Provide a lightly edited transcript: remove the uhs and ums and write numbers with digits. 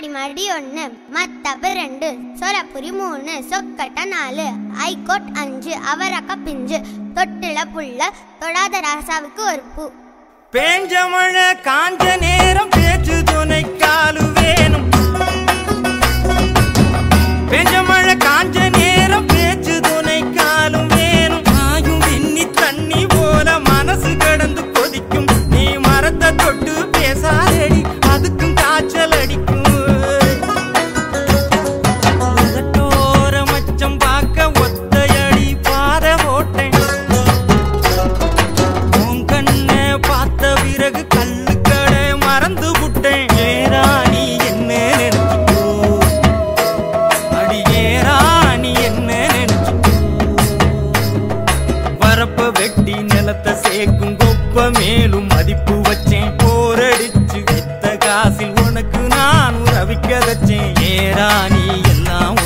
மாடி 1 மத்தப்பு 2 சோலாபுரி 3 சொக்கட்ட 4 ஐகோட் 5 அவரக்க பிஞ்சு தொட்டில புள்ள தொடாத ராசாவுக்கு ஒரு பூ. பேஞ்ச மழை காஞ்ச நேரம் பேச்சு துணை காலு வேணும். பேஞ்ச மழை காஞ்ச நேரம் பேச்சு துணை காலும் வேணும். ஆயும் வெண்ணி தண்ணி போல மனசு கடந்து கொதிக்கும். நீ மரத்தை தொட்டு பேசாதடி அதுக்கும் காய்ச்சல் அடிக்கும். உதட்டோர மச்சம் பார்க்க ஒத்தையடி பாதை போட்டேன். உன் கண்ணை பார்த்த பிறகு கல்லு கடை மறந்து விட்டேன். ஏராணி என்ன நினைச்சுக்கோ அடி ஏராணி என்ன நினைச்சுக்கோ. வரப்ப வெட்டி நிலத்தை சேர்க்கும் கொப்ப மேலும் மதிப்பு வச்சேன். போரடிச்சு வித்த காசில் உனக்கு நான் ரவிக்க வச்சேன். ஏராணி எல்லாம்